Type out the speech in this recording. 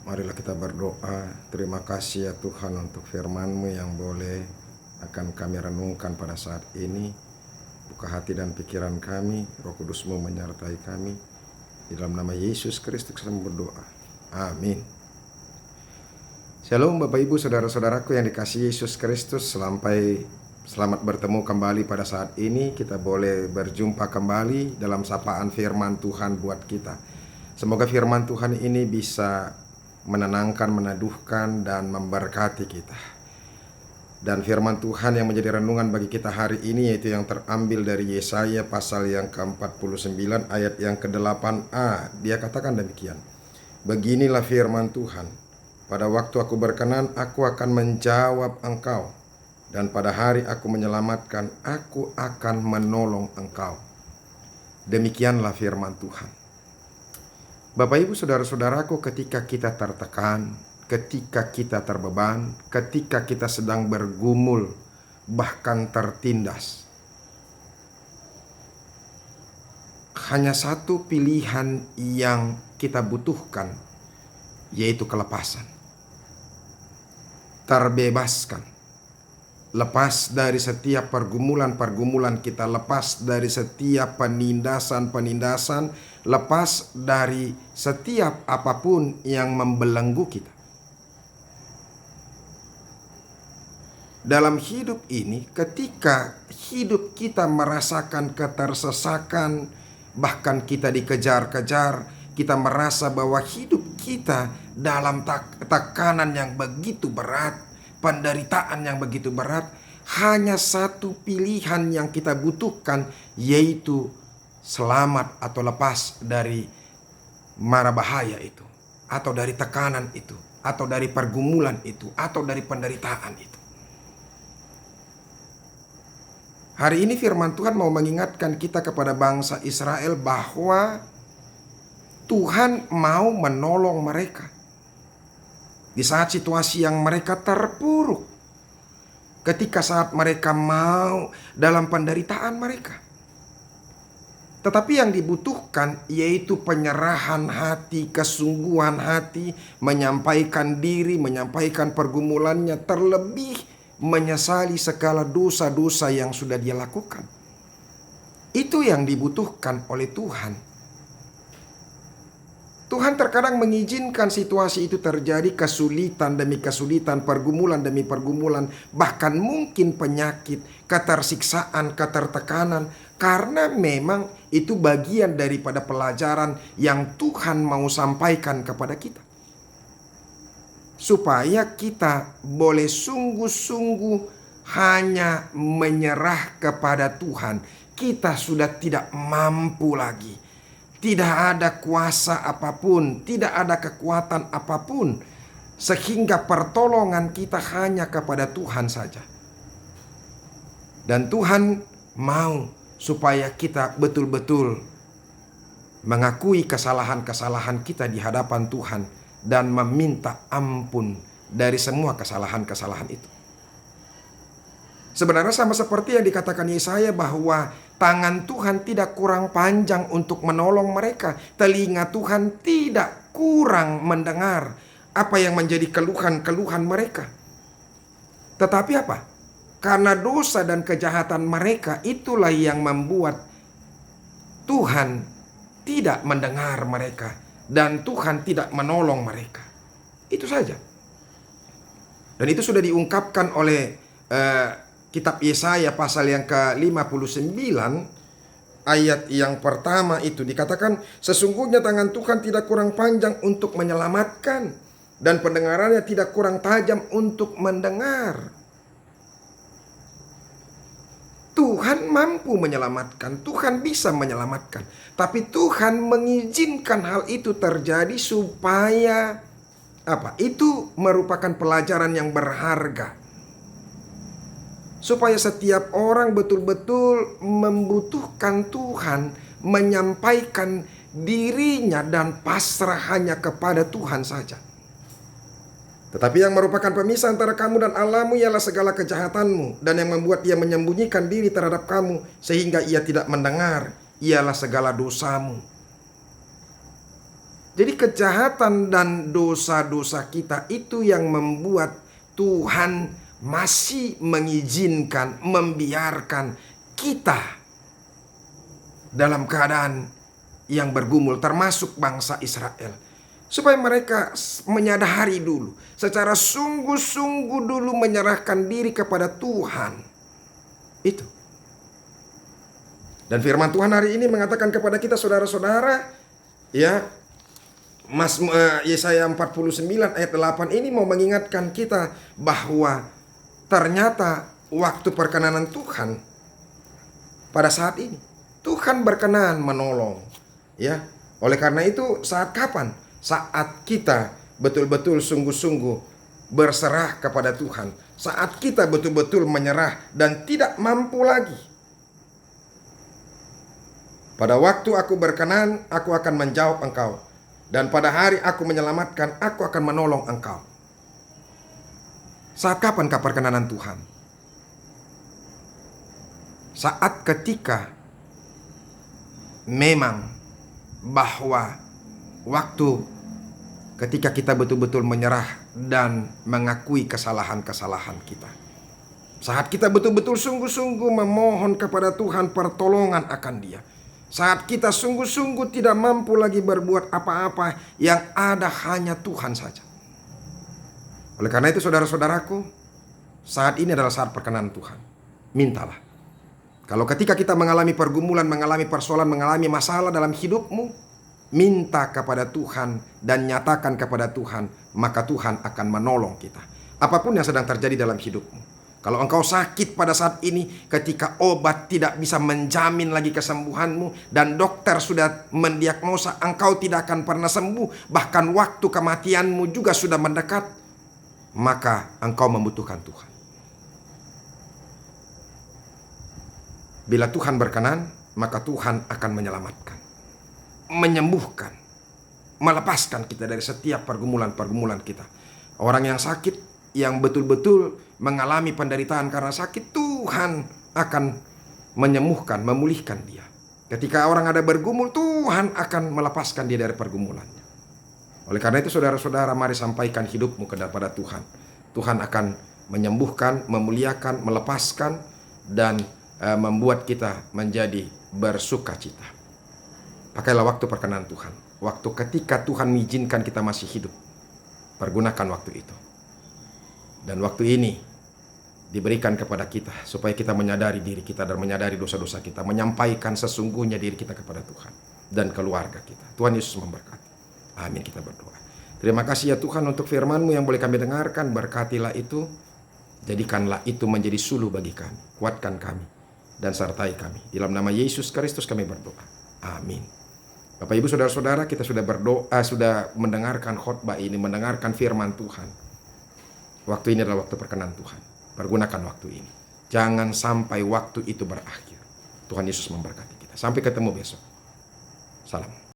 Marilah kita berdoa. Terima kasih ya Tuhan untuk firman-Mu yang boleh akan kami renungkan pada saat ini. Buka hati dan pikiran kami, Roh Kudus-Mu menyertai kami. Di dalam nama Yesus Kristus kami berdoa. Amin. Shalom Bapak Ibu Saudara-saudaraku yang dikasihi Yesus Kristus. Selamat bertemu kembali pada saat ini. Kita boleh berjumpa kembali dalam sapaan firman Tuhan buat kita. Semoga firman Tuhan ini bisa menenangkan, meneduhkan, dan memberkati kita. Dan firman Tuhan yang menjadi renungan bagi kita hari ini yaitu yang terambil dari Yesaya pasal yang ke-49 ayat yang ke-8a. Dia katakan demikian. Beginilah firman Tuhan. Pada waktu aku berkenan, aku akan menjawab engkau. Dan pada hari aku menyelamatkan, aku akan menolong engkau. Demikianlah firman Tuhan. Bapak Ibu Saudara-saudaraku, ketika kita tertekan, ketika kita terbeban, ketika kita sedang bergumul, bahkan tertindas, hanya satu pilihan yang kita butuhkan, yaitu kelepasan. Terbebaskan. Lepas dari setiap pergumulan-pergumulan kita, lepas dari setiap penindasan-penindasan, lepas dari setiap apapun yang membelenggu kita. Dalam hidup ini, ketika hidup kita merasakan ketersesakan, bahkan kita dikejar-kejar, kita merasa bahwa hidup kita dalam tekanan yang begitu berat, penderitaan yang begitu berat, hanya satu pilihan yang kita butuhkan, yaitu selamat atau lepas dari mara bahaya itu, atau dari tekanan itu, atau dari pergumulan itu, atau dari penderitaan itu. Hari ini firman Tuhan mau mengingatkan kita kepada bangsa Israel bahwa Tuhan mau menolong mereka di saat situasi yang mereka terpuruk, ketika saat mereka mau dalam penderitaan mereka. Tetapi yang dibutuhkan yaitu penyerahan hati, kesungguhan hati, menyampaikan diri, menyampaikan pergumulannya, terlebih menyesali segala dosa-dosa yang sudah dia lakukan. Itu yang dibutuhkan oleh Tuhan. Tuhan terkadang mengizinkan situasi itu terjadi, kesulitan demi kesulitan, pergumulan demi pergumulan, bahkan mungkin penyakit, ketersiksaan, ketertekanan, karena memang itu bagian daripada pelajaran yang Tuhan mau sampaikan kepada kita. Supaya kita boleh sungguh-sungguh hanya menyerah kepada Tuhan. Kita sudah tidak mampu lagi. Tidak ada kuasa apapun, tidak ada kekuatan apapun, sehingga pertolongan kita hanya kepada Tuhan saja. Dan Tuhan mau supaya kita betul-betul mengakui kesalahan-kesalahan kita di hadapan Tuhan dan meminta ampun dari semua kesalahan-kesalahan itu. Sebenarnya sama seperti yang dikatakan Yesaya bahwa tangan Tuhan tidak kurang panjang untuk menolong mereka. Telinga Tuhan tidak kurang mendengar apa yang menjadi keluhan-keluhan mereka. Tetapi apa? Karena dosa dan kejahatan mereka, itulah yang membuat Tuhan tidak mendengar mereka. Dan Tuhan tidak menolong mereka. Itu saja. Dan itu sudah diungkapkan oleh kitab Yesaya pasal yang ke-59 ayat yang pertama itu dikatakan, sesungguhnya tangan Tuhan tidak kurang panjang untuk menyelamatkan dan pendengarannya tidak kurang tajam untuk mendengar. Tuhan mampu menyelamatkan, Tuhan bisa menyelamatkan, tapi Tuhan mengizinkan hal itu terjadi supaya apa? Itu merupakan pelajaran yang berharga. Supaya setiap orang betul-betul membutuhkan Tuhan, menyampaikan dirinya dan pasrah hanya kepada Tuhan saja. Tetapi yang merupakan pemisah antara kamu dan Allahmu ialah segala kejahatanmu, dan yang membuat ia menyembunyikan diri terhadap kamu sehingga ia tidak mendengar ialah segala dosamu. Jadi kejahatan dan dosa-dosa kita itu yang membuat Tuhan masih mengizinkan, membiarkan kita dalam keadaan yang bergumul, termasuk bangsa Israel. Supaya mereka menyadari dulu, secara sungguh-sungguh dulu menyerahkan diri kepada Tuhan. Itu. Dan firman Tuhan hari ini mengatakan kepada kita saudara-saudara, ya, Yesaya 49 ayat 8 ini mau mengingatkan kita bahwa ternyata waktu perkenanan Tuhan pada saat ini, Tuhan berkenan menolong, ya. Oleh karena itu, saat kapan? Saat kita betul-betul sungguh-sungguh berserah kepada Tuhan. Saat kita betul-betul menyerah dan tidak mampu lagi. Pada waktu aku berkenan, aku akan menjawab engkau. Dan pada hari aku menyelamatkan, aku akan menolong engkau. Saat kapankah perkenanan Tuhan? Saat ketika memang bahwa waktu ketika kita betul-betul menyerah dan mengakui kesalahan-kesalahan kita. Saat kita betul-betul sungguh-sungguh memohon kepada Tuhan pertolongan akan Dia. Saat kita sungguh-sungguh tidak mampu lagi berbuat apa-apa, yang ada hanya Tuhan saja. Oleh karena itu saudara-saudaraku, saat ini adalah saat perkenan Tuhan. Mintalah. Kalau ketika kita mengalami pergumulan, mengalami persoalan, mengalami masalah dalam hidupmu, minta kepada Tuhan dan nyatakan kepada Tuhan, maka Tuhan akan menolong kita. Apapun yang sedang terjadi dalam hidupmu. Kalau engkau sakit pada saat ini, ketika obat tidak bisa menjamin lagi kesembuhanmu dan dokter sudah mendiagnosa engkau tidak akan pernah sembuh, bahkan waktu kematianmu juga sudah mendekat, maka engkau membutuhkan Tuhan. Bila Tuhan berkenan, maka Tuhan akan menyelamatkan, menyembuhkan, melepaskan kita dari setiap pergumulan-pergumulan kita. Orang yang sakit, yang betul-betul mengalami penderitaan karena sakit, Tuhan akan menyembuhkan, memulihkan dia. Ketika orang ada bergumul, Tuhan akan melepaskan dia dari pergumulannya. Oleh karena itu saudara-saudara, mari sampaikan hidupmu kepada Tuhan. Tuhan akan menyembuhkan, memuliakan, melepaskan, dan membuat kita menjadi bersuka cita. Pakailah waktu perkenan Tuhan. Waktu ketika Tuhan mengizinkan kita masih hidup. Pergunakan waktu itu. Dan waktu ini diberikan kepada kita supaya kita menyadari diri kita dan menyadari dosa-dosa kita, menyampaikan sesungguhnya diri kita kepada Tuhan dan keluarga kita. Tuhan Yesus memberkati. Amin, kita berdoa. Terima kasih ya Tuhan untuk firman-Mu yang boleh kami dengarkan. Berkatilah itu, jadikanlah itu menjadi suluh bagi kami. Kuatkan kami dan sertai kami. Dalam nama Yesus Kristus kami berdoa. Amin. Bapak Ibu Saudara-saudara, kita sudah berdoa, sudah mendengarkan khotbah ini, mendengarkan firman Tuhan. Waktu ini adalah waktu perkenan Tuhan. Pergunakan waktu ini. Jangan sampai waktu itu berakhir. Tuhan Yesus memberkati kita. Sampai ketemu besok. Salam.